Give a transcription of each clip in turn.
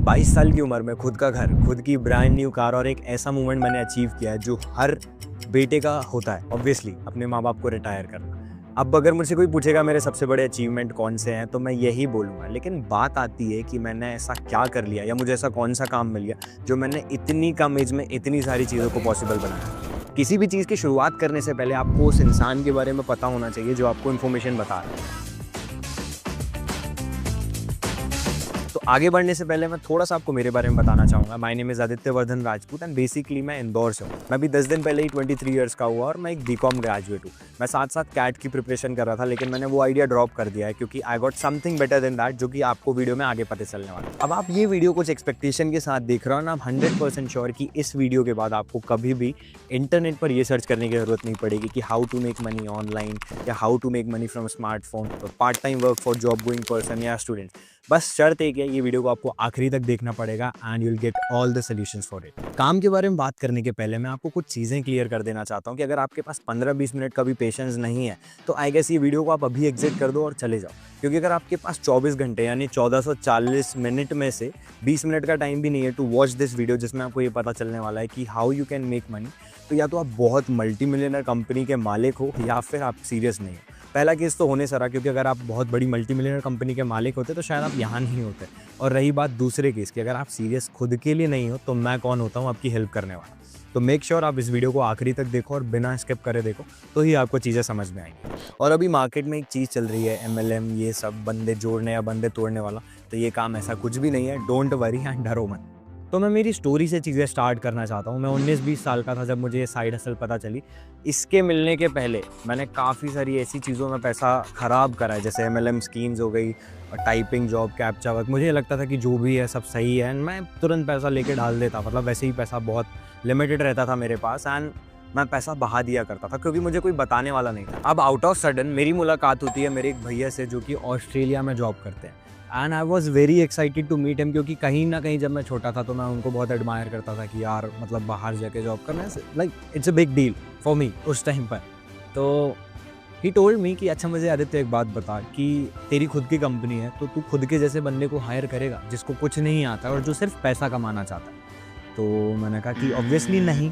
22 साल की उम्र में खुद का घर, खुद की ब्रांड न्यू कार और एक ऐसा मूवमेंट मैंने अचीव किया है जो हर बेटे का होता है, ऑब्वियसली अपने माँ बाप को रिटायर करना। अब अगर मुझसे कोई पूछेगा मेरे सबसे बड़े अचीवमेंट कौन से हैं, तो मैं यही बोलूँगा। लेकिन बात आती है कि मैंने ऐसा क्या कर लिया या मुझे ऐसा कौन सा काम मिल गया जो मैंने इतनी कम एज में इतनी सारी चीज़ों को पॉसिबल बनाया। किसी भी चीज़ की शुरुआत करने से पहले आपको उस इंसान के बारे में पता होना चाहिए जो आपको इन्फॉर्मेशन बता रहा है। तो आगे बढ़ने से पहले मैं थोड़ा सा आपको मेरे बारे में बताना चाहूँगा। My name is Aditya Vardhan Rajput and basically मैं इंदौर से हूँ। मैं भी 10 दिन पहले ही 23 इयर्स का हुआ और मैं एक बीकॉम ग्रेजुएट हूँ। मैं साथ साथ कैट की प्रिपरेशन कर रहा था, लेकिन मैंने वो आइडिया ड्रॉप कर दिया है क्योंकि I got something better than that, जो कि आपको वीडियो में आगे पता चलने वाला है। अब आप ये वीडियो कुछ एक्सपेक्टेशन के साथ देख रहे हो ना, आप 100% श्योर कि इस वीडियो के बाद आपको कभी भी इंटरनेट पर ये सर्च करने की ज़रूरत नहीं पड़ेगी कि how to make money online या how to make money from smartphone, part time work for job going person या स्टूडेंट। बस शर्त एक है, ये वीडियो को आपको आखिरी तक देखना पड़ेगा and you will get all the solutions for it. काम के बारे में बात करने के पहले मैं आपको कुछ चीज़ें क्लियर कर देना चाहता हूँ कि अगर आपके पास 15-20 मिनट का भी पेशेंस नहीं है तो आई गेस ये वीडियो को आप अभी एग्जिट कर दो और चले जाओ। क्योंकि अगर आपके पास 24 घंटे यानी 1440 मिनट में से 20 मिनट का टाइम भी नहीं है टू वॉच दिस वीडियो जिसमें आपको ये पता चलने वाला है कि how you can make money, तो या तो आप बहुत मल्टी मिलियनर कंपनी के मालिक हो या फिर आप सीरियस नहीं हो। पहला केस तो होने सरा, क्योंकि अगर आप बहुत बड़ी मल्टी मिलियनर कंपनी के मालिक होते तो शायद आप यहाँ नहीं होते। और रही बात दूसरे केस की, अगर आप सीरियस खुद के लिए नहीं हो तो मैं कौन होता हूँ आपकी हेल्प करने वाला। तो मेक श्योर आप इस वीडियो को आखिरी तक देखो और बिना स्किप करे देखो, तो ही आपको चीज़ें समझ में आएंगी। और अभी मार्केट में एक चीज़ चल रही है MLM, ये सब बंदे जोड़ने या बंदे तोड़ने वाला, तो ये काम ऐसा कुछ भी नहीं है। डोंट वरी एंड डरो मत। तो मैं मेरी स्टोरी से चीज़ें स्टार्ट करना चाहता हूँ। मैं 19-20 साल का था जब मुझे ये साइड हसल पता चली। इसके मिलने के पहले मैंने काफ़ी सारी ऐसी चीज़ों में पैसा ख़राब करा है, जैसे MLM स्कीम्स हो गई, टाइपिंग जॉब, कैप्चा वर्क। मुझे लगता था कि जो भी है सब सही है एंड मैं तुरंत पैसा लेके डाल देता। मतलब वैसे ही पैसा बहुत लिमिटेड रहता था मेरे पास एंड मैं पैसा बहा दिया करता था क्योंकि मुझे कोई बताने वाला नहीं था। अब आउट ऑफ सडन मेरी मुलाकात होती है मेरे एक भैया से जो कि ऑस्ट्रेलिया में जॉब करते हैं and I was very excited to meet him, क्योंकि कहीं ना कहीं जब मैं छोटा था तो मैं उनको बहुत एडमायर करता था कि यार मतलब बाहर जाके जॉब करना है, like it's a big deal for me उस टाइम पर। तो ही टोल्ड मी कि अच्छा मुझे आदित्य एक बात बता कि तेरी खुद की कंपनी है तो तू खुद के जैसे बंदे को हायर करेगा जिसको कुछ नहीं आता और जो सिर्फ पैसा कमाना चाहता है। तो मैंने कहा कि ऑब्वियसली नहीं।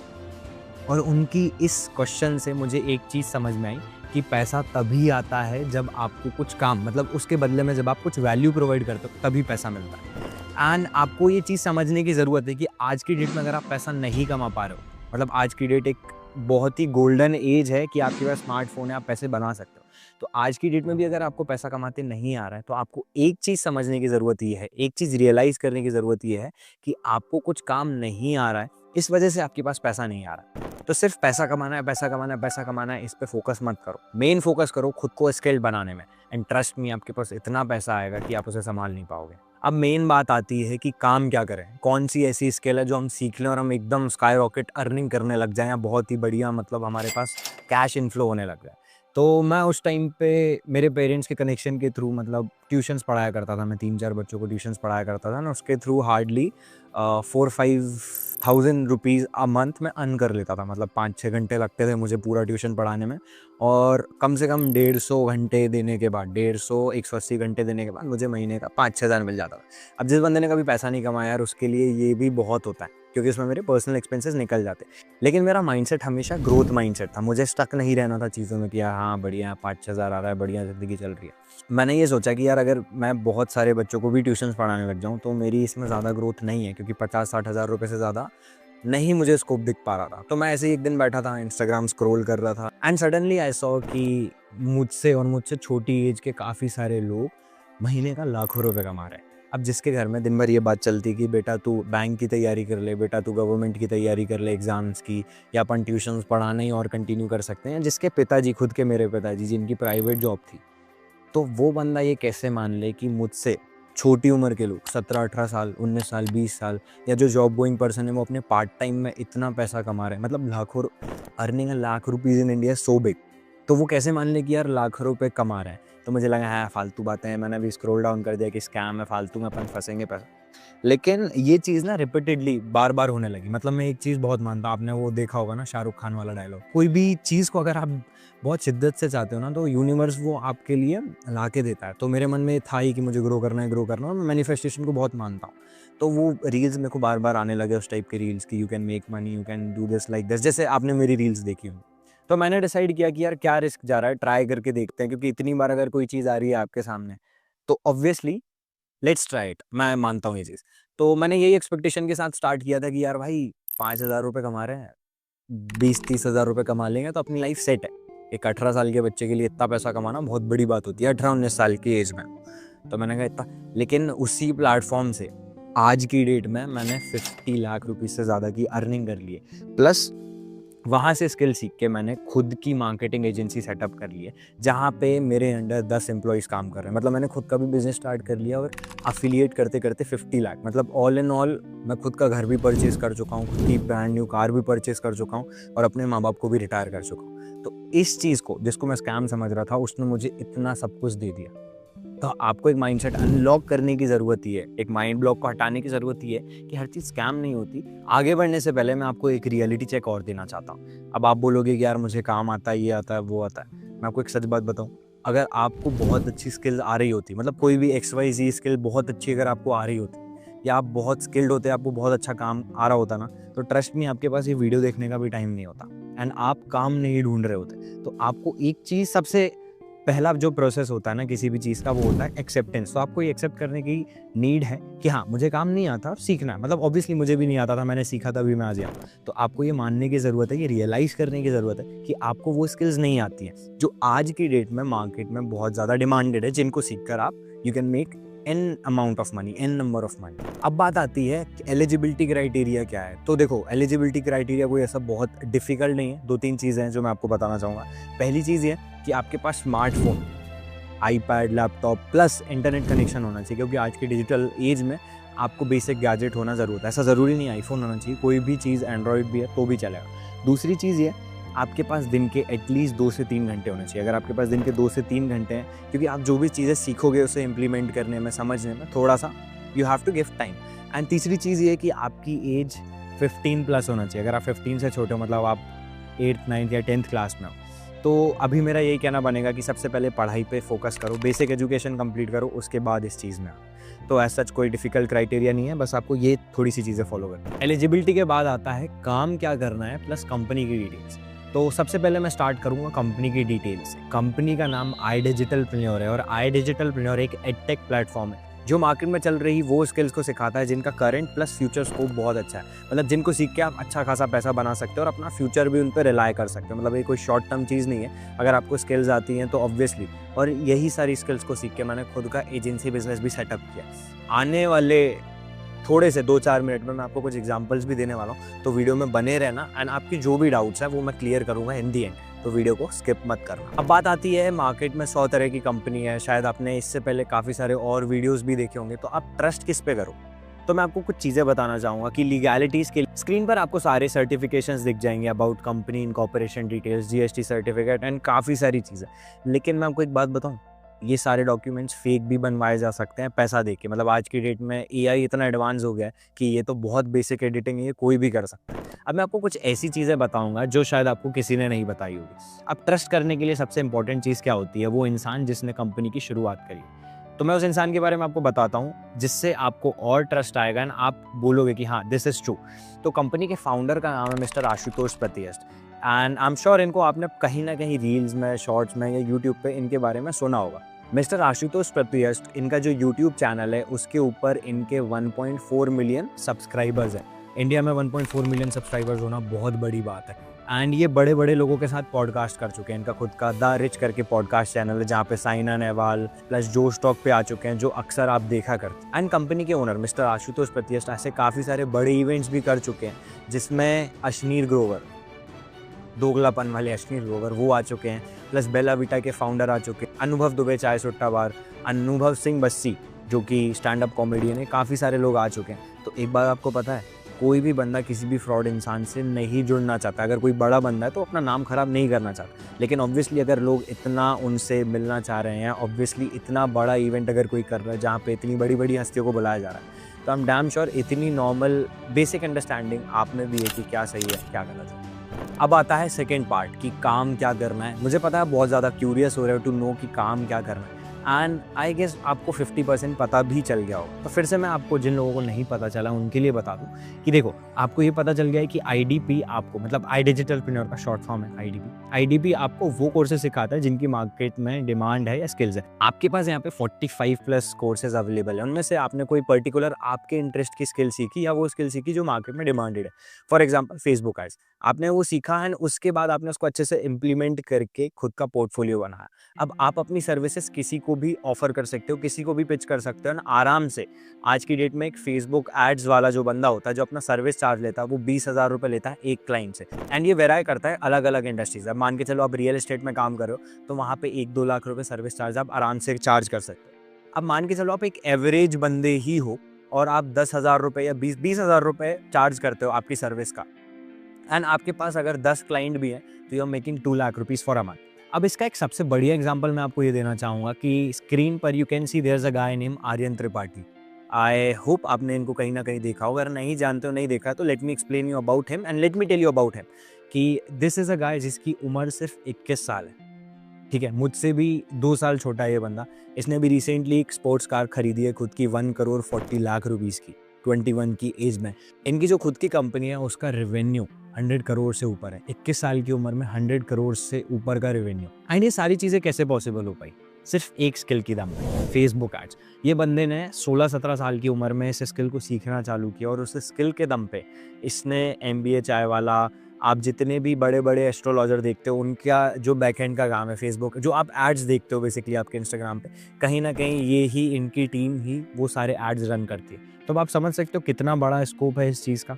और उनकी इस क्वेश्चन से मुझे एक चीज़ समझ में आई कि पैसा तभी आता है जब आपको कुछ काम, मतलब उसके बदले में जब आप कुछ वैल्यू प्रोवाइड करते हो तभी पैसा मिलता है। एंड आपको ये चीज़ समझने की ज़रूरत है कि आज की डेट में अगर आप पैसा नहीं कमा पा रहे हो, मतलब आज की डेट एक बहुत ही गोल्डन एज है कि आपके पास स्मार्टफोन है, आप पैसे बना सकते हो। तो आज की डेट में भी अगर आपको पैसा कमाते नहीं आ रहा है तो आपको एक चीज़ समझने की ज़रूरत ये है, एक चीज़ रियलाइज़ करने की ज़रूरत ये है कि आपको कुछ काम नहीं आ रहा है, इस वजह से आपके पास पैसा नहीं आ रहा है। तो सिर्फ पैसा कमाना है, पैसा कमाना है, पैसा कमाना है, इस पे फोकस मत करो। मेन फोकस करो खुद को स्किल्ड बनाने में एंड ट्रस्ट मी, आपके पास इतना पैसा आएगा कि आप उसे संभाल नहीं पाओगे। अब मेन बात आती है कि काम क्या करें, कौन सी ऐसी स्किल है जो हम सीख लें और हम एकदम स्काई रॉकेट अर्निंग करने लग जाएं या बहुत ही बढ़िया, मतलब हमारे पास कैश इनफ्लो होने लग जाए। तो मैं उस टाइम पे मेरे पेरेंट्स के कनेक्शन के थ्रू, मतलब ट्यूशन्स पढ़ाया करता था, मैं 3-4 बच्चों को ट्यूशन्स पढ़ाया करता था ना, उसके through hardly 4-5,000 rupees a month में अर्न कर लेता था। मतलब 5-6 घंटे लगते थे मुझे पूरा ट्यूशन पढ़ाने में और कम से कम 150 घंटे देने के बाद, 180 घंटे देने के बाद मुझे महीने का 5-6 हज़ार मिल जाता था। अब जिस बंदे ने कभी पैसा नहीं कमाया यार, उसके लिए ये भी बहुत होता है क्योंकि उसमें मेरे पर्सनल एक्सपेंसेस निकल जाते। लेकिन मेरा माइंडसेट हमेशा ग्रोथ माइंडसेट था। मुझे स्टक नहीं रहना था चीज़ों में कि हाँ बढ़िया 5-6 हज़ार आ रहा है, बढ़िया ज़िंदगी चल रही है। मैंने ये सोचा कि यार अगर मैं बहुत सारे बच्चों को भी ट्यूशन्स पढ़ाने लग जाऊँ तो मेरी इसमें ज़्यादा ग्रोथ नहीं है, क्योंकि 50-60 हज़ार रुपये से ज़्यादा नहीं मुझे स्कोप दिख पा रहा था। तो मैं ऐसे ही एक दिन बैठा था, इंस्टाग्राम स्क्रॉल कर रहा था एंड सडनली आई सॉ कि मुझसे और मुझसे छोटी एज के काफ़ी सारे लोग महीने का लाखों रुपए कमा रहे हैं। अब जिसके घर में दिन भर ये बात चलती कि बेटा तू बैंक की तैयारी कर ले, बेटा तू गवर्नमेंट की तैयारी कर ले एग्ज़ाम्स की, या अपन ट्यूशन्स पढ़ाना ही और कंटिन्यू कर सकते हैं, जिसके पिताजी, खुद के मेरे पिताजी जिनकी प्राइवेट जॉब थी, तो वो बंदा ये कैसे मान ले कि मुझसे छोटी उम्र के लोग 17-18 साल, 19 साल, 20 साल, या जो जॉब गोइंग पर्सन है वो अपने पार्ट टाइम में इतना पैसा कमा रहे हैं। मतलब लाखों, earning lakh rupees in India so big. तो वो कैसे मान ले कि यार लाख रुपए कमा रहे हैं। तो मुझे लगा है फालतू बातें हैं, मैंने अभी स्क्रॉल डाउन कर दिया कि स्कैम है, फालतू में अपन फंसेंगे पैसा। लेकिन ये चीज़ ना रिपीटेडली बार-बार होने लगी। मतलब मैं एक चीज़ बहुत मानता हूँ, आपने वो देखा होगा ना शाहरुख खान वाला डायलॉग, कोई भी चीज़ को अगर आप बहुत शिद्दत से चाहते हो ना, तो यूनिवर्स वो आपके लिए ला के देता है। तो मेरे मन में था ही कि मुझे ग्रो करना है और मैं मैनिफेस्टेशन को बहुत मानता हूँ। तो वो रील्स मेरे को बार-बार आने लगे, उस टाइप के रील्स कि you can make money, you can do this like this, जैसे आपने मेरी रील्स देखी होंगी। तो मैंने डिसाइड किया कि यार क्या रिस्क जा रहा है, ट्राई करके देखते हैं, क्योंकि इतनी बार अगर कोई चीज़ आ रही है आपके सामने, तो ऑब्वियसली लेट्स ट्राई इट, मैं मानता हूँ ये चीज़। तो मैंने यही एक्सपेक्टेशन के साथ स्टार्ट किया था कि यार भाई 5,000 रुपए कमा रहे हैं, 20-30 हज़ार रुपए कमा लेंगे तो अपनी लाइफ सेट है। एक 18 साल के बच्चे के लिए इतना पैसा कमाना बहुत बड़ी बात होती है 18-19 साल की एज में। तो मैंने कहा इतना, लेकिन उसी प्लेटफॉर्म से आज की डेट में मैंने 50 लाख रुपीज़ से ज़्यादा की अर्निंग कर ली है। प्लस वहाँ से स्किल सीख के मैंने खुद की मार्केटिंग एजेंसी सेटअप कर ली है, जहाँ पे मेरे अंडर 10 एम्प्लॉइज़ काम कर रहे हैं। मतलब मैंने खुद का भी बिज़नेस स्टार्ट कर लिया और अफिलिएट करते-करते 50 लाख, मतलब ऑल इन ऑल मैं खुद का घर भी परचेज़ कर चुका हूँ, खुद की ब्रांड न्यू कार भी परचेज़ कर चुका हूँ और अपने माँ-बाप को भी रिटायर कर चुका हूँ। तो इस चीज़ को, जिसको मैं स्कैम समझ रहा था, उसने मुझे इतना सब कुछ दे दिया। तो आपको एक माइंडसेट अनलॉक करने की ज़रूरत ही है, एक माइंड ब्लॉक को हटाने की ज़रूरत ही है कि हर चीज़ स्कैम नहीं होती। आगे बढ़ने से पहले मैं आपको एक रियलिटी चेक और देना चाहता हूँ। अब आप बोलोगे कि यार मुझे काम आता है, ये आता है, वो आता है। मैं आपको एक सच बात बताऊँ, अगर आपको बहुत अच्छी स्किल आ रही होती, मतलब कोई भी XYZ स्किल बहुत अच्छी अगर आपको आ रही होती, या आप बहुत स्किल्ड होते, आपको बहुत अच्छा काम आ रहा होता ना, तो ट्रस्ट मी आपके पास ये वीडियो देखने का भी टाइम नहीं होता एंड आप काम नहीं ढूंढ रहे होते। तो आपको एक चीज़, सबसे पहला जो प्रोसेस होता है ना किसी भी चीज़ का, वो होता है एक्सेप्टेंस। तो आपको ये एक्सेप्ट करने की नीड है कि हाँ, मुझे काम नहीं आता और सीखना है। मतलब ऑब्वियसली मुझे भी नहीं आता था, मैंने सीखा तभी मैं आज यहाँ हूँ। तो आपको ये मानने की ज़रूरत है, ये रियलाइज़ करने की ज़रूरत है कि आपको वो स्किल्स नहीं आती हैं जो आज की डेट में मार्केट में बहुत ज़्यादा डिमांडेड है, जिनको सीख कर आप you can make an amount of money, an number of money. अब बात आती है कि एलिजिबिलिटी क्राइटेरिया क्या है। तो देखो, एलिजिबिलिटी क्राइटेरिया कोई ऐसा बहुत डिफिकल्ट नहीं है। 2-3 चीज़ें हैं जो मैं आपको बताना चाहूँगा। पहली चीज़ ये कि आपके पास smartphone, iPad, laptop plus internet connection होना चाहिए, क्योंकि आज की डिजिटल एज में आपको बेसिक गैजेट होना ज़रूरत है। ऐसा ज़रूरी नहीं आईफोन होना चाहिए, कोई भी चीज़, एंड्रॉयड भी है तो भी चलेगा। दूसरी चीज़ ये, आपके पास दिन के एटलीस्ट 2 से 3 घंटे होने चाहिए। अगर आपके पास दिन के 2 से 3 घंटे हैं, क्योंकि आप जो भी चीज़ें सीखोगे उसे इम्प्लीमेंट करने में, समझने में थोड़ा सा you have to give time. And तीसरी चीज़ ये कि आपकी एज 15 प्लस होना चाहिए। अगर आप 15 से छोटे हो, मतलब आप 8th 9th या 10th क्लास में हो, तो अभी मेरा यही कहना बनेगा कि सबसे पहले पढ़ाई पे फोकस करो, बेसिक एजुकेशन कंप्लीट करो, उसके बाद इस चीज़ में आओ। तो ऐसा कोई डिफिकल्ट क्राइटेरिया नहीं है, बस आपको ये थोड़ी सी चीज़ें फॉलो करनी है। एलिजिबिलिटी के बाद आता है काम क्या करना है प्लस कंपनी की डिटेल्स। तो सबसे पहले मैं स्टार्ट करूँगा कंपनी की डिटेल से। कंपनी का नाम iDigitalPreneur है और iDigitalPreneur एक एडटेक प्लेटफॉर्म है जो मार्केट में चल रही वो स्किल्स को सिखाता है जिनका करंट प्लस फ्यूचर स्कोप बहुत अच्छा है। मतलब जिनको सीख के आप अच्छा खासा पैसा बना सकते हो और अपना फ्यूचर भी उन पर रिलाय कर सकते हो। मतलब ये कोई शॉर्ट टर्म चीज़ नहीं है। अगर आपको स्किल्स आती हैं तो ऑब्वियसली, और यही सारी स्किल्स को सीख के मैंने खुद का एजेंसी बिजनेस भी सेटअप किया। आने वाले थोड़े से 2-4 मिनट में मैं आपको कुछ एग्जांपल्स भी देने वाला हूँ, तो वीडियो में बने रहना एंड आपकी जो भी डाउट्स है वो मैं क्लियर करूँगा इन दी एंड। तो वीडियो को स्किप मत करना। अब बात आती है, मार्केट में 100 तरह की कंपनी है, शायद आपने इससे पहले काफ़ी सारे और वीडियोस भी देखे होंगे, तो आप ट्रस्ट किस पे करो? तो मैं आपको कुछ चीज़ें बताना चाहूँगा कि लीगैलिटीज़ के स्क्रीन पर आपको सारे सर्टिफिकेशंस दिख जाएंगे, about company, incorporation details, GST certificate and काफ़ी सारी चीज़ें। लेकिन मैं आपको एक बात बताऊँ, ये सारे डॉक्यूमेंट्स फेक भी बनवाए जा सकते हैं पैसा दे के। मतलब आज की डेट में AI इतना एडवांस हो गया है कि ये तो बहुत बेसिक एडिटिंग है, ये कोई भी कर सकता है। अब मैं आपको कुछ ऐसी चीज़ें बताऊंगा जो शायद आपको किसी ने नहीं बताई होगी। अब ट्रस्ट करने के लिए सबसे इंपॉर्टेंट चीज़ क्या होती है? वो इंसान जिसने कंपनी की शुरुआत करी। तो मैं उस इंसान के बारे में आपको बताता हूँ जिससे आपको और ट्रस्ट आएगा एंड आप बोलोगे कि हाँ, दिस इज़ ट्रू। तो कंपनी के फाउंडर का नाम है मिस्टर आशुतोष प्रतियस्ट एंड आई एम श्योर इनको आपने कहीं ना कहीं रील्स में, शॉर्ट्स में या यूट्यूब पे इनके बारे में सुना होगा। मिस्टर आशुतोष प्रतियस्ट, इनका जो यूट्यूब चैनल है उसके ऊपर इनके 1.4 मिलियन सब्सक्राइबर्स हैं। इंडिया में 1.4 मिलियन सब्सक्राइबर्स होना बहुत बड़ी बात है एंड ये बड़े बड़े लोगों के साथ पॉडकास्ट कर चुके हैं। इनका खुद का द रिच करके पॉडकास्ट चैनल है जहाँ पे साइना नेहवाल प्लस जोश टॉक पे आ चुके हैं, जो अक्सर आप देखा करते हैं। एंड कंपनी के ओनर मिस्टर आशुतोष प्रतियस्ट ऐसे काफ़ी सारे बड़े इवेंट्स भी कर चुके हैं, जिसमें अश्नीर ग्रोवर, दोगलापन वाले अश्नीर ग्रोवर, वो आ चुके हैं। प्लस बेला विटा के फाउंडर आ चुके हैं, अनुभव दुबे चाय सुट्टा बार, अनुभव सिंह बस्सी जो कि स्टैंड अप कॉमेडियन है, काफ़ी सारे लोग आ चुके हैं। तो एक बात आपको पता है, कोई भी बंदा किसी भी फ्रॉड इंसान से नहीं जुड़ना चाहता। अगर कोई बड़ा बंदा है तो अपना नाम खराब नहीं करना चाहता, लेकिन ऑब्वियसली अगर लोग इतना उनसे मिलना चाह रहे हैं, ऑब्वियसली इतना बड़ा इवेंट अगर कोई कर रहा है जहाँ पे इतनी बड़ी बड़ी हस्तियों को बुलाया जा रहा है, तो आई एम डैम श्योर इतनी नॉर्मल बेसिक अंडरस्टैंडिंग आप में भी है कि क्या सही है क्या गलत है। अब आता है सेकेंड पार्ट कि काम क्या करना है। मुझे पता है बहुत ज़्यादा क्यूरियस हो रहे हो टू नो कि काम क्या करना है, एंड आई गेस आपको 50% पता भी चल गया हो। तो फिर से मैं आपको, जिन लोगों को नहीं पता चला उनके लिए बता दूं कि देखो, आपको ये पता चल गया है कि आईडीपी आपको, मतलब आई डिजिटलप्रेन्योर का शॉर्ट फॉर्म है आईडीपी। आईडीपी आपको वो कोर्सेज सिखाता है जिनकी मार्केट में डिमांड है या स्किल्स है। आपके पास यहाँ पे 45+ कोर्सेज अवेलेबल है, उनमें से आपने कोई पर्टिकुलर आपके इंटरेस्ट की स्किल सीखी या वो स्किल सीखी जो मार्केट में डिमांडेड है। फॉर एग्जाम्पल फेसबुक एड्स, आपने वो सीखा एंड उसके बाद आपने उसको अच्छे से इम्प्लीमेंट करके खुद का पोर्टफोलियो बनाया। अब आप अपनी सर्विसेज किसी को भी ऑफर कर सकते हो, किसी को भी पिच कर सकते हो ना आराम से। आज की डेट में एक फेसबुक एड्स वाला जो बंदा होता है जो अपना सर्विस चार्ज लेता है वो 20,000 रुपये लेता है एक क्लाइंट से, एंड ये वेराई करता है अलग अलग इंडस्ट्रीज। अब मान के चलो आप रियल एस्टेट में काम कर रहे हो तो वहाँ पे 1-2 लाख रुपये सर्विस चार्ज आप आराम से चार्ज कर सकते हो। अब मान के चलो आप एक एवरेज बंदे ही हो और आप 10,000 रुपये या 20,000 रुपये चार्ज करते हो आपकी सर्विस का, एंड आपके पास अगर 10 क्लाइंट भी हैं तो you are making 2 lakh rupees for a month. अब इसका एक सबसे बढ़िया एग्जांपल मैं आपको ये देना चाहूँगा कि स्क्रीन पर you can see there is a guy name Aryan Tripathi. I hope आपने इनको कहीं ना कहीं देखा होगा, अगर नहीं जानते हो नहीं देखा तो let me explain you about him and let me tell you about him कि दिस इज़ अ गाय जिसकी उम्र सिर्फ 21 साल है। ठीक है, मुझसे भी 2 साल छोटा है ये बंदा। इसने भी रिसेंटली एक स्पोर्ट्स कार खरीदी है खुद की 1,40,00,000 रुपीज़ की 21 की एज में। इनकी जो खुद की कंपनी है उसका रेवेन्यू 100 करोड़ से ऊपर है। 21 साल की उम्र में 100 करोड़ से ऊपर का रेवेन्यू। एंड ये सारी चीज़ें कैसे पॉसिबल हो पाई? सिर्फ एक स्किल की दम पे, फेसबुक एड्स। ये बंदे ने 16-17 साल की उम्र में इस स्किल को सीखना चालू किया और उस स्किल के दम पे इसने MBA चाय वाला, आप जितने भी बड़े बड़े एस्ट्रोलॉजर देखते हो उनका जो बैकएंड का काम है फेसबुक, जो आप एड्स देखते हो बेसिकली आपके इंस्टाग्राम पे, कहीं ना कहीं ये ही इनकी टीम ही वो सारे एड्स रन करती है। तो आप समझ सकते हो कितना बड़ा स्कोप है इस चीज़ का।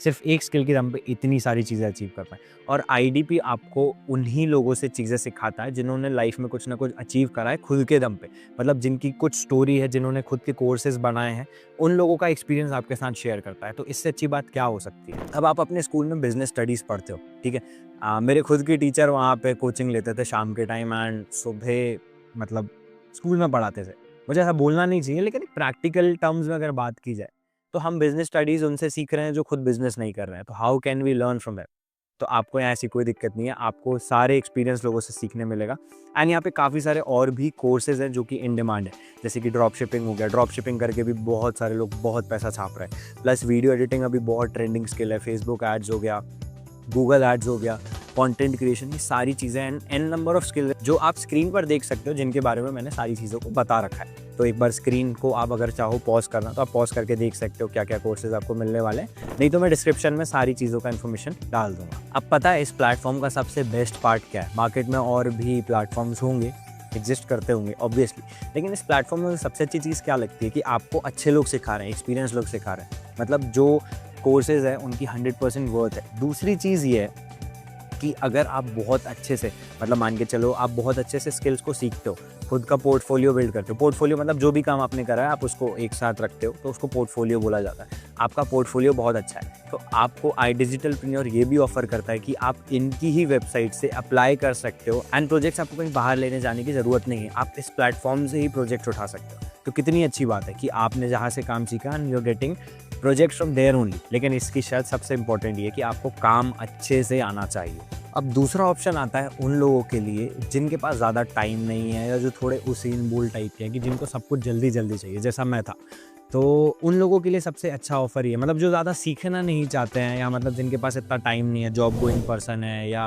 सिर्फ एक स्किल की दम पे इतनी सारी चीज़ें अचीव कर पाए। और आईडीपी आपको उन्हीं लोगों से चीज़ें सिखाता है जिन्होंने लाइफ में कुछ ना कुछ अचीव करा है खुद के दम पे, मतलब जिनकी कुछ स्टोरी है, जिन्होंने खुद के कोर्सेज बनाए हैं, उन लोगों का एक्सपीरियंस आपके साथ शेयर करता है। तो इससे अच्छी बात क्या हो सकती है? अब आप अपने स्कूल में बिजनेस स्टडीज़ पढ़ते हो, ठीक है। मेरे खुद के टीचर वहाँ पे कोचिंग लेते थे शाम के टाइम एंड सुबह, मतलब स्कूल में पढ़ाते थे। मुझे ऐसा बोलना नहीं चाहिए लेकिन प्रैक्टिकल टर्म्स में अगर बात की जाए तो हम बिजनेस स्टडीज़ उनसे सीख रहे हैं जो खुद बिजनेस नहीं कर रहे हैं। तो how can we learn from them? तो आपको यहाँ ऐसी कोई दिक्कत नहीं है, आपको सारे एक्सपीरियंस लोगों से सीखने मिलेगा। एंड यहाँ पे काफ़ी सारे और भी कोर्सेज हैं जो कि इन डिमांड है, जैसे कि ड्रॉप शिपिंग हो गया। ड्रॉप शिपिंग करके भी बहुत सारे लोग बहुत पैसा छाप रहे हैं। प्लस वीडियो एडिटिंग अभी बहुत ट्रेंडिंग स्किल है। फेसबुक एड्स हो गया, गूगल एड्स हो गया, कंटेंट क्रिएशन, ये सारी चीज़ें एन नंबर ऑफ स्किल जो आप स्क्रीन पर देख सकते हो, जिनके बारे में मैंने सारी चीज़ों को बता रखा है। तो एक बार स्क्रीन को आप अगर चाहो पॉज करना तो आप पॉज करके देख सकते हो क्या क्या कोर्सेज आपको मिलने वाले हैं, नहीं तो मैं डिस्क्रिप्शन में सारी चीज़ों का इन्फॉर्मेशन डाल दूंगा। अब पता है इस प्लेटफॉर्म का सबसे बेस्ट पार्ट क्या है? मार्केट में और भी प्लेटफॉर्म्स होंगे, एग्जिस्ट करते होंगे ऑब्वियसली, लेकिन इस प्लेटफॉर्म में सबसे अच्छी चीज़ क्या लगती है कि आपको अच्छे लोग सिखा रहे हैं, एक्सपीरियंस लोग सिखा रहे हैं, मतलब जो कोर्सेज है उनकी 100% वर्थ है। दूसरी चीज़ ये है कि अगर आप बहुत अच्छे से, मतलब मान के चलो आप बहुत अच्छे से स्किल्स को सीखते हो, खुद का पोर्टफोलियो बिल्ड करते हो। पोर्टफोलियो मतलब जो भी काम आपने करा है आप उसको एक साथ रखते हो तो उसको पोर्टफोलियो बोला जाता है। आपका पोर्टफोलियो बहुत अच्छा है तो आपको आई डिजिटलप्रेन्योर ये भी ऑफर करता है कि आप इनकी ही वेबसाइट से अप्लाई कर सकते हो एंड प्रोजेक्ट्स आपको कहीं बाहर लेने जाने की ज़रूरत नहीं है, आप इस प्लेटफॉर्म से ही प्रोजेक्ट उठा सकते हो। तो कितनी अच्छी बात है कि आपने जहाँ से काम सीखा and you are getting project from there only. लेकिन इसकी शर्त सबसे इंपॉर्टेंट ये है कि आपको काम अच्छे से आना चाहिए। अब दूसरा ऑप्शन आता है उन लोगों के लिए जिनके पास ज़्यादा टाइम नहीं है या जो थोड़े उसेन बोल्ट टाइप के हैं कि जिनको सब कुछ जल्दी जल्दी चाहिए, जैसा मैं था। तो उन लोगों के लिए सबसे अच्छा ऑफर ये, मतलब जो ज़्यादा सीखना नहीं चाहते हैं या मतलब जिनके पास इतना टाइम नहीं है, जॉब गोइंग पर्सन है या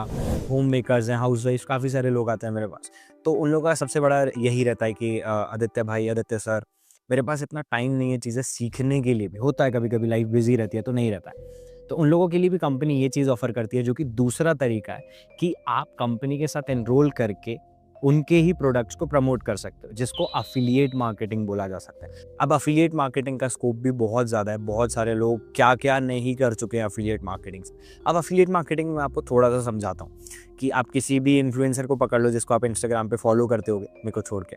होम मेकर्स हैं, हाउस वाइफ, काफ़ी सारे लोग आते हैं मेरे पास। तो उन लोगों का सबसे बड़ा यही रहता है कि आदित्य भाई, आदित्य सर, मेरे पास इतना टाइम नहीं है चीज़ें सीखने के लिए भी। होता है कभी कभी लाइफ बिजी रहती है तो नहीं रहता है। तो उन लोगों के लिए भी कंपनी ये चीज़ ऑफर करती है, जो कि दूसरा तरीका है कि आप कंपनी के साथ एनरोल करके उनके ही प्रोडक्ट्स को प्रमोट कर सकते हो, जिसको अफिलिएट मार्केटिंग बोला जा सकता है। अब अफिलिएट मार्केटिंग का स्कोप भी बहुत ज़्यादा है, बहुत सारे लोग क्या क्या नहीं कर चुके हैं अफिलिएट मार्केटिंग से। अब अफिलिएट मार्केटिंग में आपको थोड़ा सा समझाता हूँ कि आप किसी भी इन्फ्लुएंसर को पकड़ लो जिसको आप इंस्टाग्राम पे फॉलो करते होगे, मेरे को छोड़ के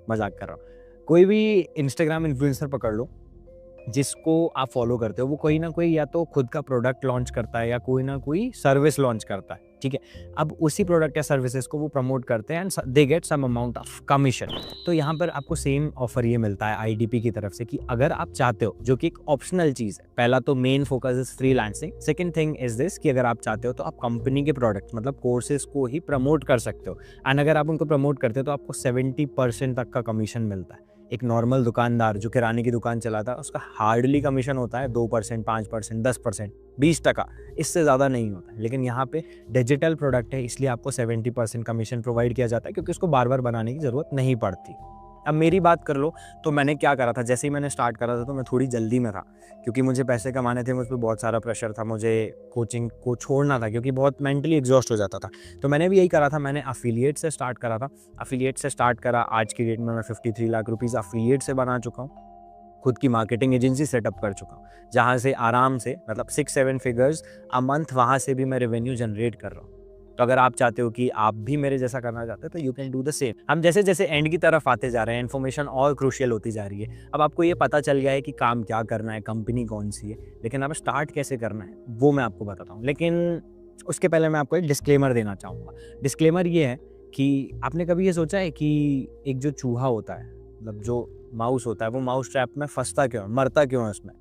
मजाक कर रहा हूँ, कोई भी इंस्टाग्राम इन्फ्लुएंसर पकड़ लो, जिसको आप फॉलो करते हो वो कोई ना कोई या तो खुद का प्रोडक्ट लॉन्च करता है या कोई ना कोई सर्विस लॉन्च करता है, ठीक है। अब उसी प्रोडक्ट या सर्विसेज को वो प्रमोट करते हैं and they get some amount of commission. तो यहाँ पर आपको सेम ऑफर ये मिलता है आईडीपी की तरफ से कि अगर आप चाहते हो, जो कि एक ऑप्शनल चीज़ है, पहला तो main focus is freelancing, second thing is this कि अगर आप चाहते हो तो आप कंपनी के प्रोडक्ट मतलब कोर्सेज को ही प्रमोट कर सकते हो एंड अगर आप उनको प्रमोट करते हो तो आपको 70% तक का कमीशन मिलता है। एक नॉर्मल दुकानदार जो किराने की दुकान चलाता है उसका हार्डली कमीशन होता है 2%, 5%, 10%, 20%, इससे ज़्यादा नहीं होता है। लेकिन यहाँ पे डिजिटल प्रोडक्ट है इसलिए आपको 70% कमीशन प्रोवाइड किया जाता है क्योंकि उसको बार बार बनाने की ज़रूरत नहीं पड़ती। अब मेरी बात कर लो तो मैंने क्या करा था, जैसे ही मैंने स्टार्ट करा था तो मैं थोड़ी जल्दी में था क्योंकि मुझे पैसे कमाने थे, मुझ पर बहुत सारा प्रेशर था, मुझे कोचिंग को छोड़ना था क्योंकि बहुत मेंटली एग्जॉस्ट हो जाता था। तो मैंने भी यही करा था, मैंने अफिलिएट से स्टार्ट करा था। अफिलिएट से स्टार्ट करा, आज की डेट में मैं 53 लाख रुपीज़ अफिलिएट से बना चुका हूँ। खुद की मार्केटिंग एजेंसी सेटअप कर चुका हूँ जहाँ से आराम से मतलब 6-7 फिगर्स अ मंथ वहाँ से भी मैं रेवेन्यू जनरेट कर रहा हूँ। तो अगर आप चाहते हो कि आप भी मेरे जैसा करना चाहते हो तो you can do the same. हम जैसे जैसे एंड की तरफ आते जा रहे हैं, इन्फॉर्मेशन और क्रूशियल होती जा रही है। अब आपको ये पता चल गया है कि काम क्या करना है, कंपनी कौन सी है, लेकिन अब स्टार्ट कैसे करना है वो मैं आपको बताता हूँ। लेकिन उसके पहले मैं आपको एक डिस्क्लेमर देना चाहूँगा। डिस्क्लेमर ये है कि आपने कभी ये सोचा है कि एक जो चूहा होता है, मतलब जो माउस होता है, वो माउस ट्रैप में फंसता क्यों है, मरता क्यों है उसमें?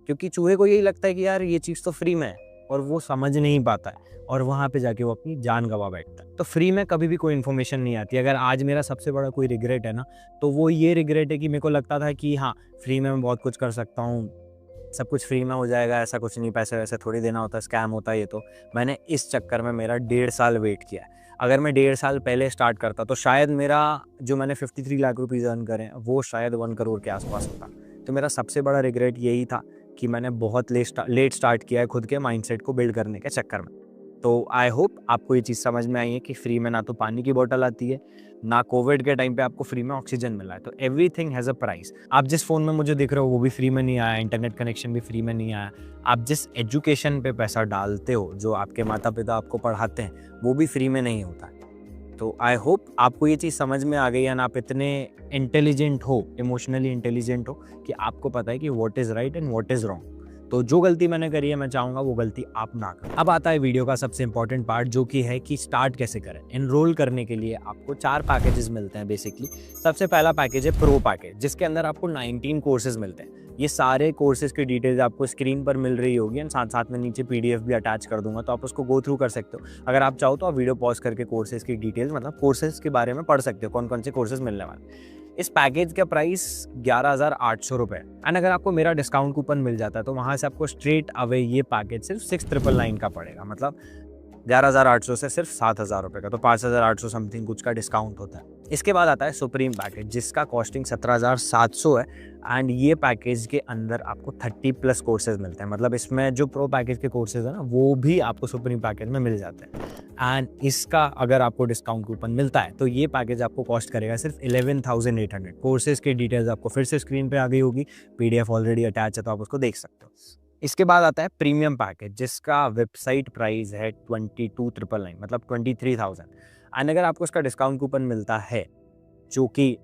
क्योंकि चूहे को यही लगता है कि यार ये चीज़ तो फ्री में है और वो समझ नहीं पाता है और वहाँ पे जाके वो अपनी जान गंवा बैठता है। तो फ्री में कभी भी कोई इन्फॉर्मेशन नहीं आती। अगर आज मेरा सबसे बड़ा कोई रिग्रेट है ना, तो वो ये रिग्रेट है कि मेरे को लगता था कि हाँ, फ्री में मैं बहुत कुछ कर सकता हूँ, सब कुछ फ्री में हो जाएगा, ऐसा कुछ नहीं, पैसे वैसे थोड़ी देना होता है, स्कैम होता है ये तो। मैंने इस चक्कर में मेरा 1.5 साल वेट किया है। अगर मैं 1.5 साल पहले स्टार्ट करता तो शायद मेरा जो मैंने 53 लाख रुपीज़ अर्न करे हैं वो शायद 1 करोड़ के आसपास होता। तो मेरा सबसे बड़ा रिग्रेट यही था कि मैंने बहुत लेट स्टार्ट किया है खुद के माइंडसेट को बिल्ड करने के चक्कर में। तो आई होप आपको ये चीज़ समझ में आई है कि फ्री में ना तो पानी की बोतल आती है, ना कोविड के टाइम पे आपको फ्री में ऑक्सीजन मिला है। तो एवरीथिंग हैज़ अ प्राइस। आप जिस फ़ोन में मुझे दिख रहे हो वो भी फ्री में नहीं आया, इंटरनेट कनेक्शन भी फ्री में नहीं आया। आप जिस एजुकेशन पे पैसा डालते हो, जो आपके माता पिता आपको पढ़ाते हैं, वो भी फ्री में नहीं होता। तो आई होप आपको ये चीज़ समझ में आ गई है, आप इतने इंटेलिजेंट हो, इमोशनली इंटेलिजेंट हो कि आपको पता है कि what is right and what is wrong. तो जो गलती मैंने करी है मैं चाहूँगा वो गलती आप ना करें। अब आता है वीडियो का सबसे इंपॉर्टेंट पार्ट, जो कि है कि स्टार्ट कैसे करें। एनरोल करने के लिए आपको 4 पैकेजेस मिलते हैं बेसिकली। सबसे पहला पैकेज है प्रो पैकेज, जिसके अंदर आपको 19 कोर्सेज मिलते हैं। ये सारे कोर्सेज की डिटेल्स आपको स्क्रीन पर मिल रही होगी एंड साथ साथ में नीचे पीडीएफ भी अटैच कर दूंगा, तो आप उसको गो थ्रू कर सकते हो। अगर आप चाहो तो आप वीडियो पॉज करके कोर्सेज की डिटेल्स मतलब कोर्सेज के बारे में पढ़ सकते हो, कौन कौन से कोर्सेज मिलने वाले। इस पैकेज का प्राइस 11,800 रुपये एंड अगर आपको मेरा डिस्काउंट कूपन मिल जाता है तो वहाँ से आपको स्ट्रेट अवे ये पैकेज सिर्फ 6,999 का पड़ेगा। मतलब 11,800 से सिर्फ 7,000 रुपये का, तो 5,800 समथिंग कुछ का डिस्काउंट होता है। इसके बाद आता है सुप्रीम पैकेज, जिसका कॉस्टिंग 17,700 है एंड ये पैकेज के अंदर आपको 30+ कोर्सेज मिलते हैं। मतलब इसमें जो प्रो पैकेज के कोर्सेज है ना वो भी आपको सुप्रीम पैकेज में मिल जाते हैं एंड इसका अगर आपको डिस्काउंट कूपन मिलता है तो ये पैकेज आपको कॉस्ट करेगा सिर्फ 11,800। कोर्सेज की डिटेल्स आपको फिर से स्क्रीन पे आ गई होगी, पीडीएफ ऑलरेडी अटैच है तो आप उसको देख सकते हो। इसके बाद आता है प्रीमियम पैकेज, जिसका वेबसाइट प्राइस है 22,999 मतलब 23,000 एंड अगर आपको इसका डिस्काउंट कूपन मिलता है, जो कि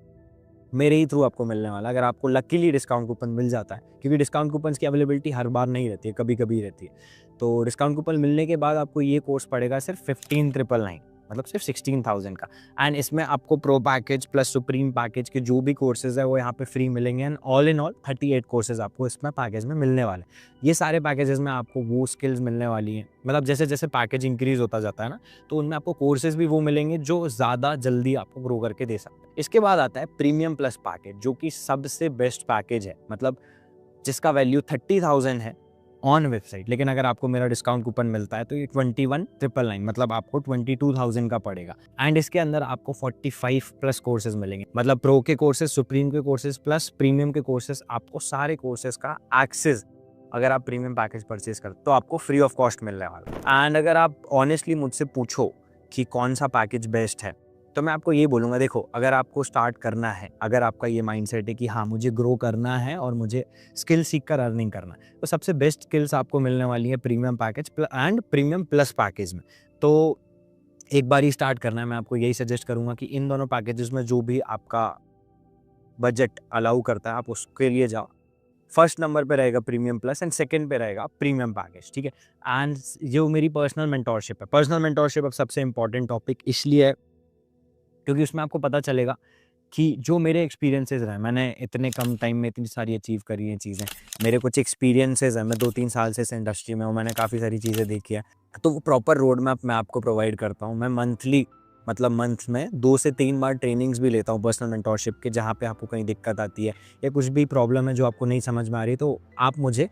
मेरे ही थ्रू आपको मिलने वाला, अगर आपको लकीली डिस्काउंट कूपन मिल जाता है, क्योंकि डिस्काउंट कूपन्स की अवेलेबिलिटी हर बार नहीं रहती है, कभी कभी रहती है, तो डिस्काउंट कूपन मिलने के बाद आपको ये कोर्स पड़ेगा सिर्फ 15,999 मतलब सिर्फ 16,000 का एंड इसमें आपको pro package plus supreme package के जो भी कोर्सेज है वो यहाँ पे फ्री मिलेंगे and all in all 38 courses आपको इसमें पैकेज में मिलने वाले। ये सारे पैकेजेस में आपको वो स्किल्स मिलने वाली हैं, मतलब जैसे जैसे पैकेज इंक्रीज होता जाता है ना तो उनमें आपको कोर्सेज भी वो मिलेंगे जो ज़्यादा जल्दी आपको ग्रो करके दे सकते हैं। इसके बाद आता है प्रीमियम प्लस पैकेज, जो कि सबसे बेस्ट पैकेज है, मतलब जिसका वैल्यू 30,000 है ऑन वेबसाइट, लेकिन अगर आपको मेरा डिस्काउंट कूपन मिलता है तो ये 21,999 मतलब आपको 22,000 का पड़ेगा एंड इसके अंदर आपको 45+ कोर्सेज मिलेंगे। मतलब प्रो के कोर्सेज, सुप्रीम के कोर्सेज प्लस प्रीमियम के कोर्सेज, आपको सारे कोर्सेज का एक्सेस अगर आप प्रीमियम पैकेज परचेज करते तो आपको फ्री ऑफ कॉस्ट मिलने वाला। एंड अगर आप ऑनेस्टली मुझसे पूछो कि कौन सा पैकेज बेस्ट है तो मैं आपको ये बोलूँगा, देखो अगर आपको स्टार्ट करना है, अगर आपका ये माइंडसेट है कि हाँ मुझे ग्रो करना है और मुझे स्किल सीख कर अर्निंग करना है, तो सबसे बेस्ट स्किल्स आपको मिलने वाली है premium package and premium plus package में। तो एक बार ही स्टार्ट करना है, मैं आपको यही सजेस्ट करूँगा कि इन दोनों पैकेजेस में जो भी आपका बजट अलाउ करता है आप उसके लिए जाओ। फर्स्ट नंबर पे रहेगा प्रीमियम प्लस एंड सेकंड पे रहेगा प्रीमियम पैकेज, ठीक है। एंड जो मेरी पर्सनल मेंटोरशिप है, पर्सनल मेंटोरशिप अब सबसे इंपॉर्टेंट टॉपिक इसलिए है क्योंकि उसमें आपको पता चलेगा कि जो मेरे एक्सपीरियंसेस रहे, मैंने इतने कम टाइम में इतनी सारी अचीव करी हैं चीज़ें, मेरे कुछ एक्सपीरियंसेस हैं, मैं 2-3 साल से इस इंडस्ट्री में हूँ, मैंने काफ़ी सारी चीज़ें देखी है, तो वो प्रॉपर रोड मैप मैं आपको प्रोवाइड करता हूँ। मैं मंथली मतलब मंथ में 2 से 3 बार ट्रेनिंग्स भी लेता हूँ पर्सनल मेंटोरशिप के, जहाँ पे आपको कहीं दिक्कत आती है या कुछ भी प्रॉब्लम है जो आपको नहीं समझ में आ रही, तो आप मुझे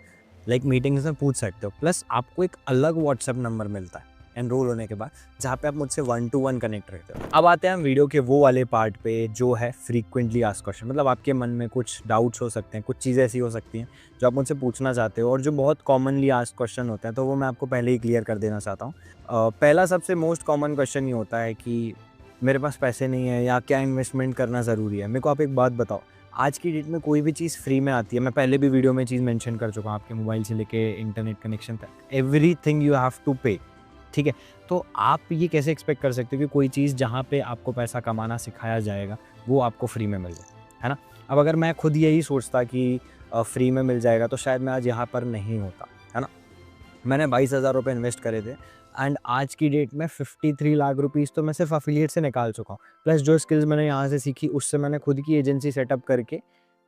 मीटिंग्स में पूछ सकते हो। प्लस आपको एक अलग व्हाट्सएप नंबर मिलता है एनरोल होने के बाद, जहाँ पे आप मुझसे 1-to-1 कनेक्ट रहते हो। अब आते हैं हम वीडियो के वो वाले पार्ट पे जो है फ्रीक्वेंटली आस्क्ड क्वेश्चन। मतलब आपके मन में कुछ डाउट्स हो सकते हैं, कुछ चीज़ें ऐसी हो सकती हैं जो आप मुझसे पूछना चाहते हो और जो बहुत कॉमनली आस्क्ड क्वेश्चन होते हैं, तो वो मैं आपको पहले ही क्लियर कर देना चाहता हूँ। पहला सबसे मोस्ट कॉमन क्वेश्चन ये होता है कि मेरे पास पैसे नहीं है या क्या इन्वेस्टमेंट करना ज़रूरी है। मेरे को आप एक बात बताओ, आज की डेट में कोई भी चीज़ फ्री में आती है, मैं पहले भी वीडियो में चीज़ मेंशन कर चुका हूँ, आपके मोबाइल से लेके इंटरनेट कनेक्शन तक एवरीथिंग यू हैव टू पे, ठीक है। तो आप ये कैसे एक्सपेक्ट कर सकते हो कि कोई चीज़ जहाँ पे आपको पैसा कमाना सिखाया जाएगा वो आपको फ्री में मिल जाए, है ना। अब अगर मैं खुद यही सोचता कि फ्री में मिल जाएगा तो शायद मैं आज यहाँ पर नहीं होता, है ना। मैंने 22,000 रुपये इन्वेस्ट करे थे एंड आज की डेट में 53 लाख रुपीज़ तो मैं सिर्फ अफिलिएट से निकाल चुका हूँ। प्लस जो स्किल्स मैंने यहाँ से सीखी उससे मैंने खुद की एजेंसी सेटअप करके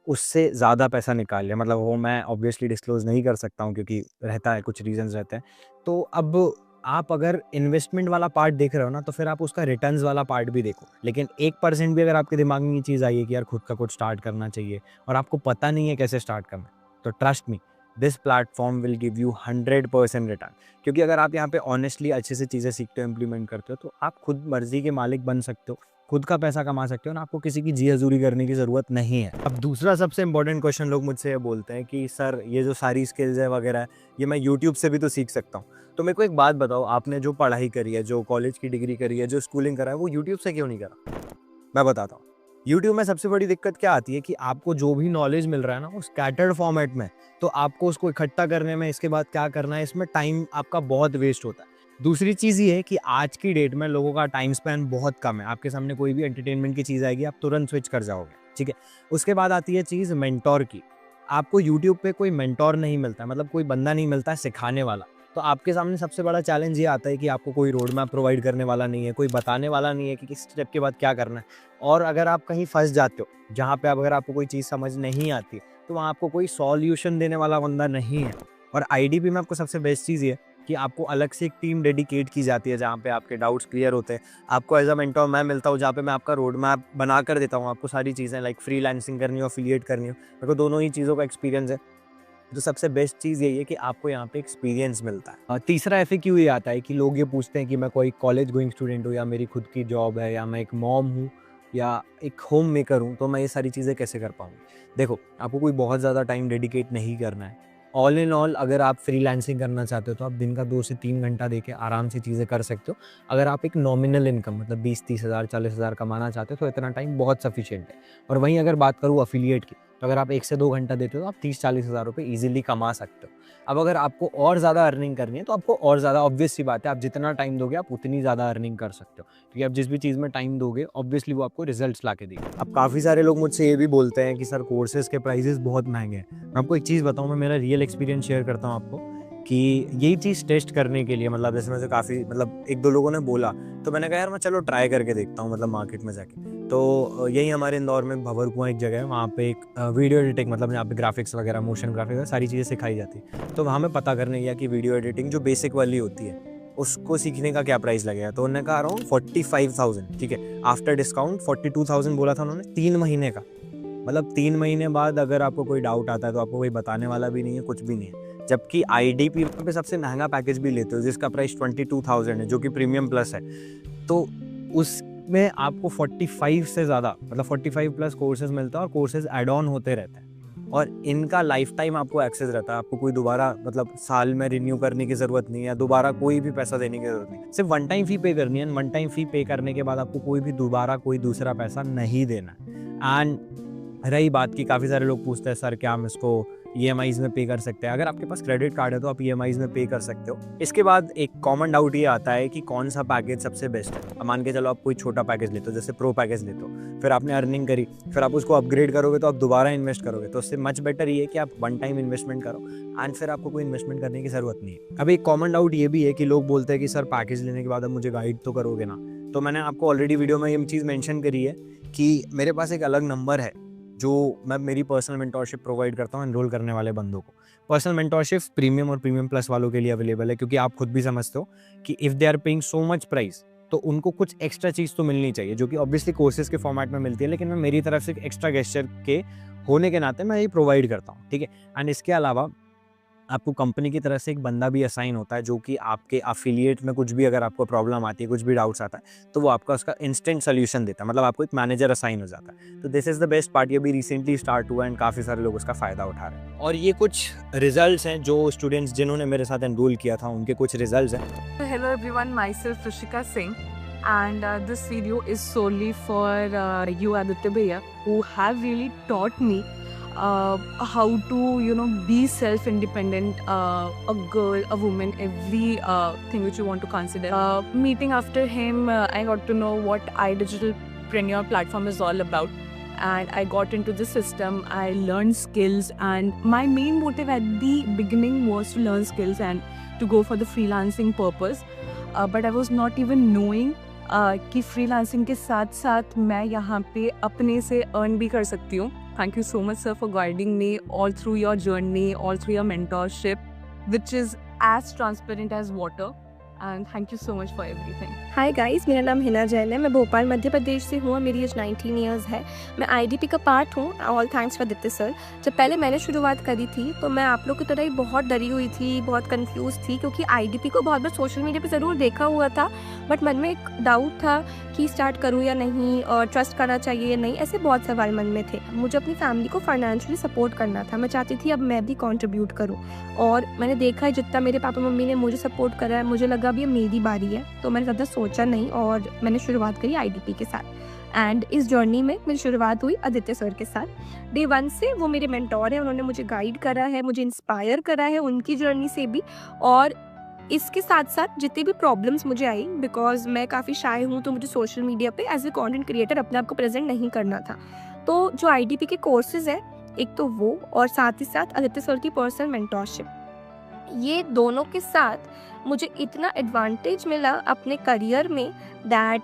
उससे ज़्यादा पैसा निकाल लिया। मतलब वो मैं ऑब्वियसली डिस्क्लोज़ नहीं कर सकता हूँ क्योंकि रहता है, कुछ रीज़न्स रहते हैं। तो अब आप अगर इन्वेस्टमेंट वाला पार्ट देख रहे हो ना, तो फिर आप उसका रिटर्न्स वाला पार्ट भी देखो। लेकिन 1% भी अगर आपके दिमाग में ये चीज़ आई है कि यार खुद का कुछ स्टार्ट करना चाहिए और आपको पता नहीं है कैसे स्टार्ट करना है, तो trust me, this platform will give you 100% return. क्योंकि अगर आप यहाँ पे ऑनेस्टली अच्छे से चीज़ें सीखते हो, इम्प्लीमेंट करते हो, तो आप खुद मर्जी के मालिक बन सकते हो, खुद का पैसा कमा सकते हो ना, आपको किसी की जी हजूरी करने की ज़रूरत नहीं है। अब दूसरा सबसे इंपॉर्टेंट क्वेश्चन लोग मुझसे ये बोलते हैं कि सर ये जो सारी स्किल्स है वगैरह है, ये मैं यूट्यूब से भी तो सीख सकता हूँ। तो मेरे को एक बात बताओ, आपने जो पढ़ाई करी है, जो कॉलेज की डिग्री करी है, जो स्कूलिंग करा है, वो यूट्यूब से क्यों नहीं करा? मैं बताता हूँ। यूट्यूब में सबसे बड़ी दिक्कत क्या आती है कि आपको जो भी नॉलेज मिल रहा है ना, वो स्कैटर्ड फॉर्मेट में, तो आपको उसको इकट्ठा करने में, इसके बाद क्या करना है, इसमें टाइम आपका बहुत वेस्ट होता है। दूसरी चीज़ ये है कि आज की डेट में लोगों का टाइम स्पैन बहुत कम है। आपके सामने कोई भी एंटरटेनमेंट की चीज़ आएगी, आप तुरंत स्विच कर जाओगे, ठीक है। उसके बाद आती है चीज़ मेंटोर की। आपको यूट्यूब पे कोई मेंटोर नहीं मिलता, मतलब कोई बंदा नहीं मिलता है सिखाने वाला। तो आपके सामने सबसे बड़ा चैलेंज ये आता है कि आपको कोई रोड मैप प्रोवाइड करने वाला नहीं है, कोई बताने वाला नहीं है कि किस स्टेप के बाद क्या करना है। और अगर आप कहीं फंस जाते हो, जहाँ पे अगर आपको कोई चीज़ समझ नहीं आती, तो वहाँ आपको कोई सॉल्यूशन देने वाला बंदा नहीं है। और आईडीपी में आपको सबसे बेस्ट चीज़ ये कि आपको अलग से एक टीम डेडिकेट की जाती है, जहाँ पे आपके डाउट्स क्लियर होते हैं। आपको एज अ मेंटोर मैं मिलता हूँ, जहाँ पे मैं आपका रोड मैप बना कर देता हूँ, आपको सारी चीज़ें लाइक फ्रीलांसिंग करनी हो, एफिलिएट करनी हो, मेरे को दोनों ही चीज़ों का एक्सपीरियंस है। तो सबसे बेस्ट चीज़ यही है कि आपको यहाँ पे एक्सपीरियंस मिलता है। तीसरा एफएक्यू ये आता है कि लोग ये पूछते हैं कि मैं कोई कॉलेज गोइंग स्टूडेंट हूँ, या मेरी खुद की जॉब है, या मैं एक मॉम हूँ, या एक होम मेकर हूँ, तो मैं ये सारी चीज़ें कैसे कर पाऊँगी। देखो, आपको कोई बहुत ज़्यादा टाइम डेडिकेट नहीं करना है। ऑल इन ऑल अगर आप फ्रीलांसिंग करना चाहते हो तो आप दिन का 2 से 3 घंटा देके आराम से चीज़ें कर सकते हो। अगर आप एक नॉमिनल इनकम मतलब 20-30 हज़ार 40 हज़ार कमाना चाहते हो तो इतना टाइम बहुत सफिशिएंट है। और वहीं अगर बात करूँ एफिलिएट की, तो अगर आप 1 से 2 घंटा देते हो तो आप 30-40 हज़ार रुपये ईजिली कमा सकते हो। अब अगर आपको और ज़्यादा अर्निंग करनी है तो आपको और ज़्यादा, ऑब्वियस सी बात है, आप जितना टाइम दोगे आप उतनी ज़्यादा अर्निंग कर सकते हो, क्योंकि आप जिस भी चीज़ में टाइम दोगे ऑब्वियसली वो आपको रिजल्ट्स ला के देगी। अब काफ़ी सारे लोग मुझसे ये भी बोलते हैं कि सर कोर्सेज़ के प्राइजेस बहुत महंगे हैं। मैं आपको एक चीज़ बताऊँ, मैं मेरा रियल एक्सपीरियंस शेयर करता हूँ आपको कि यही चीज़ टेस्ट करने के लिए, मतलब जैसे मुझे काफ़ी मतलब 1-2 लोगों ने बोला, तो मैंने कहा यार मैं चलो ट्राई करके देखता हूँ, मतलब मार्केट में जाके। तो यही हमारे इंदौर में भंवर कुआं एक जगह है, वहाँ पे एक वीडियो एडिटिंग, मतलब यहाँ पे ग्राफिक्स वगैरह, मोशन ग्राफिक्स सारी चीज़ें सिखाई जाती है। तो वहाँ में पता करने गया कि वीडियो एडिटिंग जो बेसिक वाली होती है उसको सीखने का क्या प्राइस लगेगा। तो उन्होंने कहा अराउंड 45,000, ठीक है। आफ्टर डिस्काउंट 42,000 बोला था उन्होंने 3 महीने का। मतलब 3 महीने बाद अगर आपको कोई डाउट आता है तो आपको कोई बताने वाला भी नहीं है, कुछ भी नहीं है। जबकि आईडीपी पे सबसे महंगा पैकेज भी लेते हो जिसका प्राइस 22,000 है, जो कि प्रीमियम प्लस है। तो उसमें आपको 45 से ज़्यादा, मतलब 45 प्लस कोर्सेज मिलता है और कोर्सेज एड ऑन होते रहते हैं। और इनका लाइफ टाइम आपको एक्सेस रहता है, आपको कोई दोबारा मतलब साल में रिन्यू करने की ज़रूरत नहीं है, दोबारा कोई भी पैसा देने की ज़रूरत नहीं है। सिर्फ वन टाइम फ़ी पे करनी है, वन टाइम फ़ी पे करने के बाद आपको कोई भी दोबारा कोई दूसरा पैसा नहीं देना है। एंड रही बात की काफ़ी सारे लोग पूछते हैं सर क्या हम इसको EMIs में पे कर सकते हैं। अगर आपके पास क्रेडिट कार्ड है तो आप EMIs में पे कर सकते हो। इसके बाद एक कॉमन डाउट ये आता है कि कौन सा पैकेज सबसे बेस्ट है। अब मान के चलो आप कोई छोटा पैकेज लेते हो, जैसे प्रो पैकेज लेते हो, फिर आपने अर्निंग करी, फिर आप उसको अपग्रेड करोगे तो आप दोबारा इन्वेस्ट करोगे, तो उससे मच बेटर ये है कि आप वन टाइम इन्वेस्टमेंट करो एंड फिर आपको कोई इन्वेस्टमेंट करने की ज़रूरत नहीं है। अब एक कॉमन डाउट ये भी है कि लोग बोलते हैं कि सर पैकेज लेने के बाद अब मुझे गाइड तो करोगे ना। तो मैंने आपको ऑलरेडी वीडियो में ये चीज़ मेंशन करी है कि मेरे पास एक अलग नंबर है जो मैं मेरी पर्सनल मेंटोरशिप प्रोवाइड करता हूँ एनरोल करने वाले बंदों को। पर्सनल मेंटोरशिप प्रीमियम और प्रीमियम प्लस वालों के लिए अवेलेबल है, क्योंकि आप खुद भी समझते हो कि if they are paying so much price तो उनको कुछ एक्स्ट्रा चीज़ तो मिलनी चाहिए, जो कि ऑब्वियसली कोर्सेज के फॉर्मेट में मिलती है, लेकिन मैं मेरी तरफ से एक्स्ट्रा गेस्चर के होने के नाते मैं ये प्रोवाइड करता हूँ, ठीक है। एंड इसके अलावा आपको कंपनी की तरफ से एक बंदा भी असाइन होता है जो कि आपके अफिलिएट में कुछ भी अगर आपको प्रॉब्लम आती है, कुछ भी डाउट्स आता है, तो वो आपका उसका इंस्टेंट सोल्यूशन देता है, मतलब आपको एक मैनेजर असाइन हो जाता है। तो this is the best part. ये भी रिसेंटली स्टार्ट हुआ एंड काफ़ी सारे लोग उसका फ़ायदा उठा रहे हैं। और ये कुछ रिजल्ट्स हैं जो स्टूडेंट्स जिन्होंने मेरे साथ एनरोल किया था उनके कुछ रिजल्ट्स हैं। Hello everyone, myself Rishika Singh, and this video is solely for you Aditya Bhaiya, who have really taught me how to be self-independent, a girl, a woman, every thing which you want to consider. Meeting after him, I got to know what iDigitalpreneur platform is all about, and I got into the system. I learned skills, and my main motive at the beginning was to learn skills and to go for the freelancing purpose, but I was not even knowing कि freelancing के साथ साथ मैं यहाँ पे अपने से earn भी कर सकती हूँ. Thank you so much, sir, for guiding me all through your journey, all through your mentorship, which is as transparent as water. And thank you so much for everything. Hi guys, मेरा नाम हिना जैन है। मैं भोपाल मध्य प्रदेश से हूँ और मेरी as 19 years है। मैं IDP का पार्ट हूँ। All thanks for Aditya sir. जब पहले मैंने शुरुआत करी थी तो मैं आप लोग की तरह ही बहुत डरी हुई थी, बहुत कंफ्यूज थी, क्योंकि IDP को बहुत बार सोशल मीडिया पे ज़रूर देखा हुआ था, बट मन में एक डाउट था कि स्टार्ट करूँ या नहीं, और ट्रस्ट करना चाहिए या नहीं, ऐसे बहुत सवाल मन में थे। मुझे अपनी फैमिली को फाइनेंशियली सपोर्ट करना था। मैं चाहती थी अब मैं भी कॉन्ट्रीब्यूट करूँ, और मैंने देखा है जितना मेरे पापा मम्मी ने मुझे सपोर्ट करा है, मुझे लगा अब ये मेरी बारी है, तो मैंने ज़्यादा सोचा नहीं और मैंने शुरुआत करी IDP के साथ। एंड इस जर्नी में मेरी शुरुआत हुई आदित्य सर के साथ। डे 1 से वो मेरे मेंटोर हैं, उन्होंने मुझे गाइड करा है, मुझे इंस्पायर करा है उनकी जर्नी से भी, और इसके साथ साथ जितनी भी प्रॉब्लम्स मुझे आई, बिकॉज मैं काफ़ी शाय हूँ, तो मुझे सोशल मीडिया पे एज ए कंटेंट क्रिएटर अपने आप को प्रेजेंट नहीं करना था। तो जो IDP के कोर्सेज है, एक तो वो, और साथ ही साथ आदित्य सर की पर्सनल मेंटोरशिप, ये दोनों के साथ मुझे इतना एडवांटेज मिला अपने करियर में that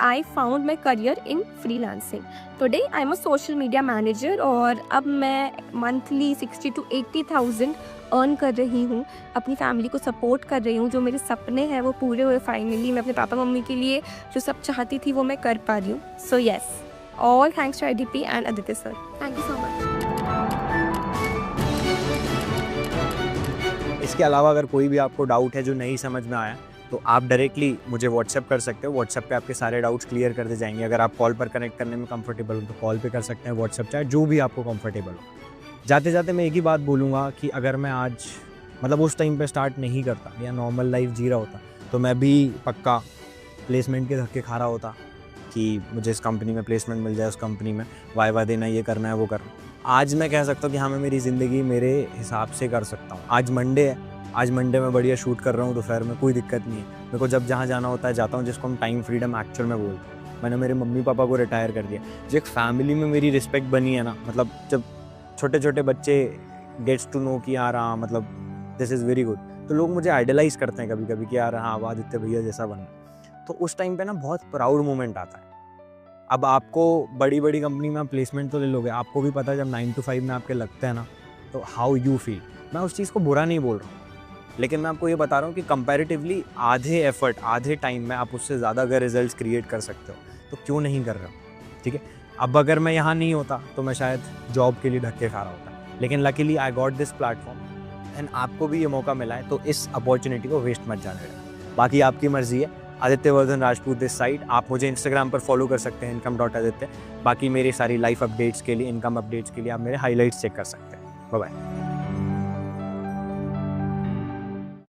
I found my career in freelancing. Today I am a social media manager, और अब मैं मंथली 60 to 80,000 अर्न कर रही हूँ, अपनी फैमिली को सपोर्ट कर रही हूँ। जो मेरे सपने हैं वो पूरे हुए फाइनली। मैं अपने पापा मम्मी के लिए जो सब चाहती थी वो मैं कर पा रही हूँ। So yes, all thanks to IDP and Aditya sir. Thank you so much. इसके अलावा अगर कोई भी आपको डाउट है जो नहीं समझ में आया, तो आप डायरेक्टली मुझे व्हाट्सएप कर सकते हो। व्हाट्सएप पे आपके सारे डाउट्स क्लियर कर दे जाएंगे। अगर आप कॉल पर कनेक्ट करने में कंफर्टेबल हो तो कॉल पे कर सकते हैं, व्हाट्सएप चैट, जो भी आपको कंफर्टेबल हो। जाते जाते मैं एक ही बात बोलूँगा कि अगर मैं आज मतलब उस टाइम पे स्टार्ट नहीं करता या नॉर्मल लाइफ जी रहा होता, तो मैं भी पक्का प्लेसमेंट के धक्के खा रहा होता कि मुझे इस कंपनी में प्लेसमेंट मिल जाए, उस कंपनी में वाइवा देना, ये करना है, वो करना। आज मैं कह सकता हूँ कि हाँ, मैं मेरी ज़िंदगी मेरे हिसाब से कर सकता हूँ। आज मंडे है, आज मंडे में बढ़िया शूट कर रहा हूँ दोपहर में, कोई दिक्कत नहीं है। मेरे को जब जहाँ जाना होता है जाता हूँ, जिसको हम टाइम फ्रीडम एक्चुअल में बोलते हैं। मैंने मेरे मम्मी पापा को रिटायर कर दिया। जो एक फैमिली में मेरी रिस्पेक्ट बनी है ना, मतलब जब छोटे छोटे बच्चे गेट्स टू नो कि यार हाँ, मतलब दिस इज़ वेरी गुड, तो लोग मुझे आइडलाइज़ करते हैं कभी कभी कि यार हाँ, आदित्य भैया जैसा बनना। तो उस टाइम पे ना बहुत प्राउड मोमेंट आता है। अब आपको बड़ी बड़ी कंपनी में आप प्लेसमेंट तो ले लोगे, आपको भी पता है जब 9 to 5 में आपके लगते हैं ना, तो हाउ यू फील। मैं उस चीज़ को बुरा नहीं बोल रहा हूँ, लेकिन मैं आपको ये बता रहा हूँ कि कंपैरेटिवली आधे एफर्ट, आधे टाइम में आप उससे ज़्यादा अगर रिजल्ट्स क्रिएट कर सकते हो, तो क्यों नहीं कर रहे हो, ठीक है। अब अगर मैं यहाँ नहीं होता तो मैं शायद जॉब के लिए धक्के खा रहा होता, लेकिन luckily I got this platform and आपको भी ये मौका मिला है, तो इस अपॉर्चुनिटी को वेस्ट मत जाने देना। बाकी आपकी मर्जी है। Aditya Vardhan Rajput this side. आप मुझे इंस्टाग्राम पर फॉलो कर सकते हैं, income.aditya। बाकी मेरी सारी लाइफ अपडेट्स के लिए, इनकम अपडेट्स के लिए आप मेरे हाईलाइट्स चेक कर सकते हैं। Bye bye.